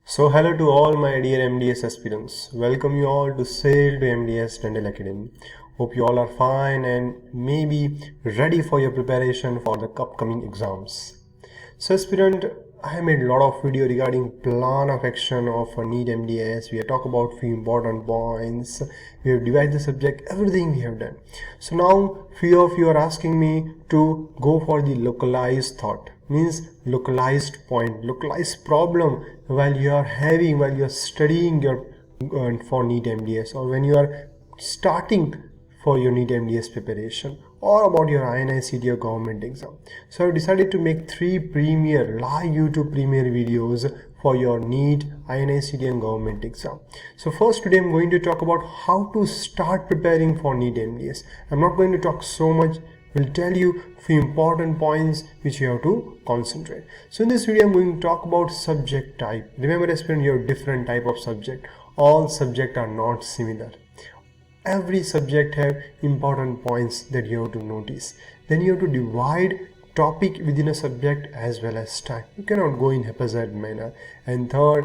So hello to all my dear MDS aspirants. Welcome you all to Sail to MDS Dental Academy. Hope you all are fine and maybe ready for your preparation for the upcoming exams. So aspirant, I have made a lot of video regarding plan of action of NEET MDS. We have talked about few important points. We have divided the subject, everything we have done. So now few of you are asking me to go for the localized thought, means localized point, localized problem while you are studying your for NEET MDS, or when you are starting for your NEET MDS preparation, or about your INI-CET or government exam. So I decided to make 3 live YouTube premier videos for your NEET, INI-CET and government exam. So first, today I'm going to talk about how to start preparing for NEET MDS. I'm not going to talk so much. Will tell you few important points which you have to concentrate. So in this video I'm going to talk about subject type. Remember aspirant, you have different type of subject. All subjects are not similar. Every subject have important points that you have to notice. Then you have to divide topic within a subject as well as time. You cannot go in haphazard manner. And third,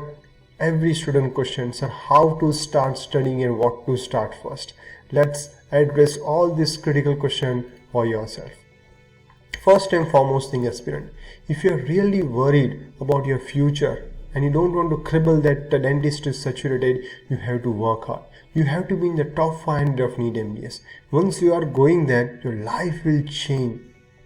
every student questions are how to start studying and what to start first. Let's address all this critical question for yourself. First and foremost thing, aspirant, if you are really worried about your future and you don't want to cribble that the dentist is saturated, you have to work hard. You have to be in the top 500 of NEET MDS. Once you are going there, your life will change.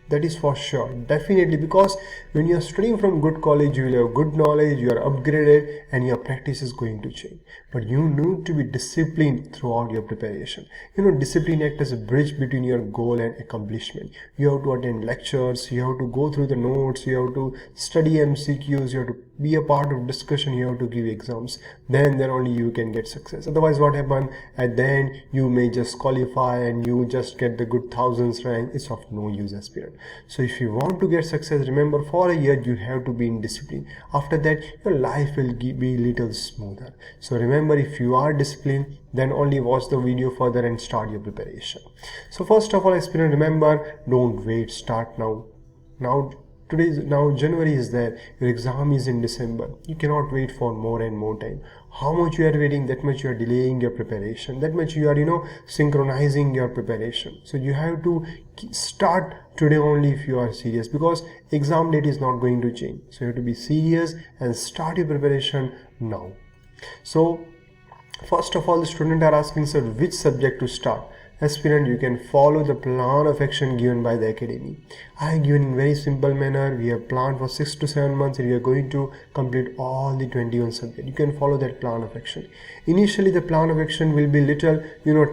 That is for sure, definitely, because when you are studying from good college, you will have good knowledge, you are upgraded and your practice is going to change. But you need to be disciplined throughout your preparation. Discipline acts as a bridge between your goal and accomplishment. You have to attend lectures, you have to go through the notes, you have to study MCQs, you have to be a part of discussion, you have to give exams. Then only you can get success. Otherwise what happens at the end, you may just qualify and you just get the good thousands rank. It's of no use, aspirant. So if you want to get success, remember, for a year you have to be in discipline. After that your life will be little smoother. So remember, if you are disciplined, then only watch the video further and start your preparation. So first of all, aspirant, remember, don't wait, start now. Now January is there, your exam is in December. You cannot wait for more and more time. How much you are waiting, that much you are delaying your preparation, that much you are synchronizing your preparation. So you have to start today only if you are serious, because exam date is not going to change. So you have to be serious and start your preparation now. So first of all, the students are asking, sir, which subject to start? Aspirant, you can follow the plan of action given by the academy. I have given in very simple manner. We have planned for 6 to 7 months and we are going to complete all the 21 subjects. You can follow that plan of action. Initially the plan of action will be little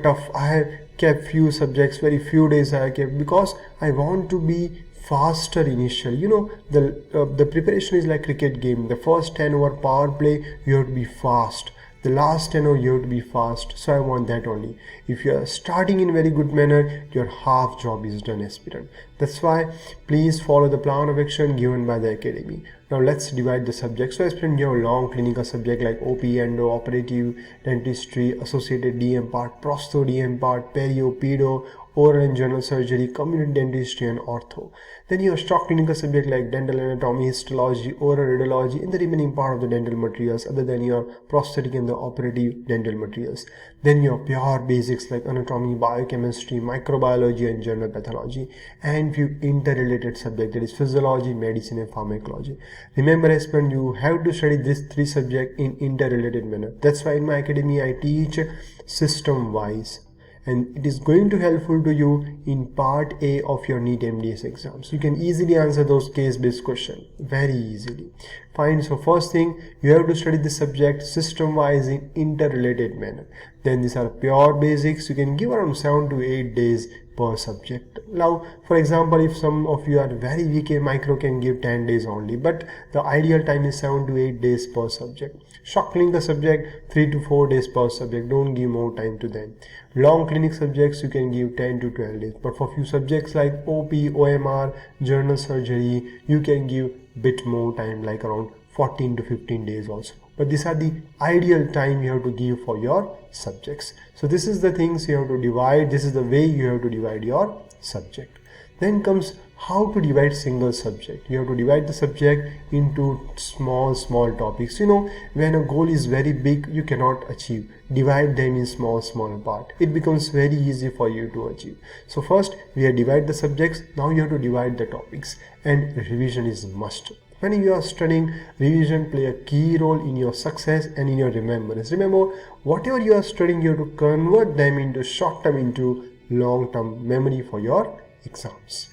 tough. I have kept few subjects, very few days I have kept, because I want to be faster initially. The preparation is like cricket game. The first 10 over power play you have to be fast. The last 10 over you have to be fast. So I want that only. If you are starting in very good manner, your half job is done, aspirant. That's why please follow the plan of action given by the academy. Now let's divide the subjects. So aspirant, you have long clinical subject like OP, endo, operative, dentistry, associated DM part, prostho DM part, perio, pedo, oral and general surgery, community dentistry and ortho. Then you have stock clinical subject like dental anatomy, histology, oral radiology, and the remaining part of the dental materials other than your prosthetic and the operative dental materials. Then you have pure basics like anatomy, biochemistry, microbiology and general pathology, and few interrelated subjects, that is physiology, medicine and pharmacology. Remember, aspirant, you have to study these 3 subjects in interrelated manner. That's why in my academy I teach system wise, and it is going to helpful to you in part A of your NEET MDS exams. You can easily answer those case-based questions very easily. Fine. So first thing, you have to study the subject system-wise in interrelated manner. Then these are pure basics. You can give around 7 to 8 days per subject. Now, for example, if some of you are very weak in micro, can give 10 days only, but the ideal time is 7 to 8 days per subject. Shock clinical subject, 3 to 4 days per subject. Don't give more time to them. Long clinic subjects, you can give 10 to 12 days. But for few subjects like OP, OMR, general surgery, you can give bit more time, like around 14 to 15 days also. But these are the ideal time you have to give for your subjects. So this is the things you have to divide. This is the way you have to divide your subject. Then comes how to divide single subject. You have to divide the subject into small topics. When a goal is very big, you cannot achieve. Divide them in small part. It becomes very easy for you to achieve. So first we have divide the subjects. Now you have to divide the topics, and revision is must. When you are studying, revision play a key role in your success and in your remembrance. Remember, whatever you are studying, you have to convert them into short term into long term memory for your exams.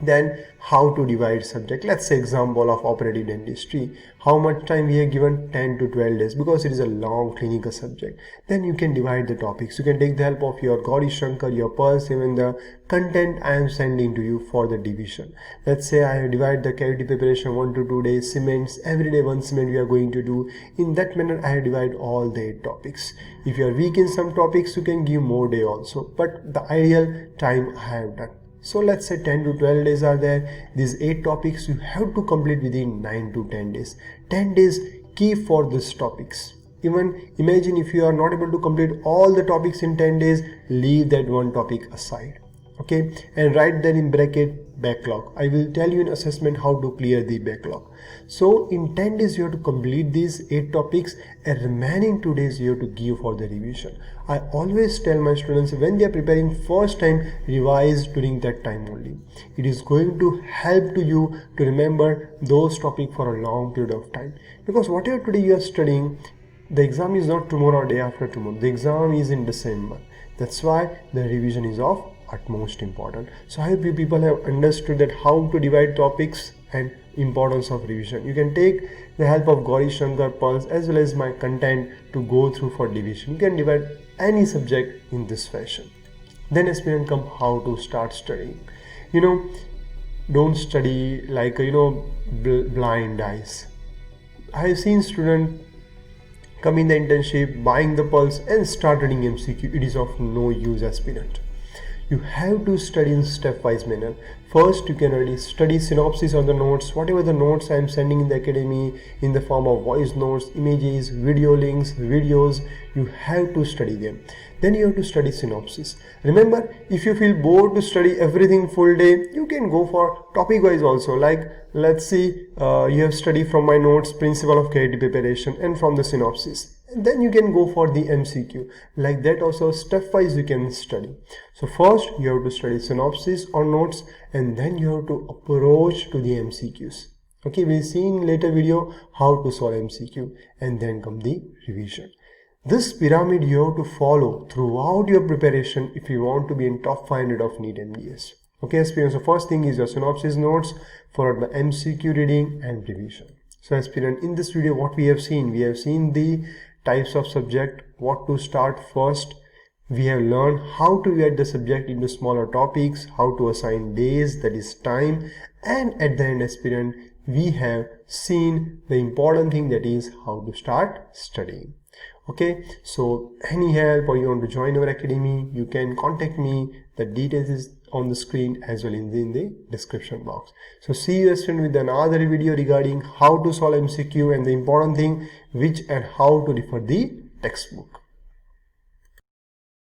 Then how to divide subject. Let's say example of operative dentistry. How much time we have given? 10 to 12 days, because it is a long clinical subject. Then you can divide the topics. You can take the help of your Gauri Shankar, your Pulse, even the content I am sending to you for the division. Let's say I divide the cavity preparation 1 to 2 days, cements, every day one cement we are going to do. In that manner I divide all the 8 topics. If you are weak in some topics, you can give more day also, but the ideal time I have done. So let's say 10 to 12 days are there. These 8 topics you have to complete within 9 to 10 days. 10 days key for these topics. Even imagine if you are not able to complete all the topics in 10 days, leave that one topic aside. Okay, and write that in bracket backlog. I will tell you in assessment how to clear the backlog. So in 10 days you have to complete these 8 topics, and remaining 2 days you have to give for the revision. I always tell my students, when they are preparing first time, revise during that time only. It is going to help to you to remember those topics for a long period of time, because whatever today you are studying, the exam is not tomorrow or day after tomorrow. The exam is in December. That's why the revision is of utmost important. So I hope you people have understood that how to divide topics and importance of revision. You can take the help of Gauri Shankar, Pulse, as well as my content to go through for division. You can divide any subject in this fashion. Then aspirant come how to start studying. Don't study like blind eyes. I have seen students come in the internship, buying the Pulse and start reading MCQ. It is of no use, aspirant. You have to study in stepwise manner. First, you can already study synopsis on the notes, whatever the notes I am sending in the academy in the form of voice notes, images, video links, videos. You have to study them. Then you have to study synopsis. Remember, if you feel bored to study everything full day, you can go for topic wise also. Like, let's see, you have studied from my notes, principle of cavity preparation, and from the synopsis. Then you can go for the MCQ. Like that also, stepwise you can study. So first you have to study synopsis or notes, and then you have to approach to the MCQs. Okay, we'll see in later video how to solve MCQ, and then come the revision. This pyramid you have to follow throughout your preparation if you want to be in top 500 of NEET MDS. Okay, aspirants, so first thing is your synopsis notes, followed by MCQ reading and revision. So aspirant, in this video what we have seen the types of subject, what to start first. We have learned how to divide the subject into smaller topics, how to assign days, that is time, and at the end, aspirant, we have seen the important thing, that is how to start studying. Okay, so any help or you want to join our academy, you can contact me. The details is on the screen as well in the description box. So see you aspirant with another video regarding how to solve MCQ and the important thing which and how to refer the textbook.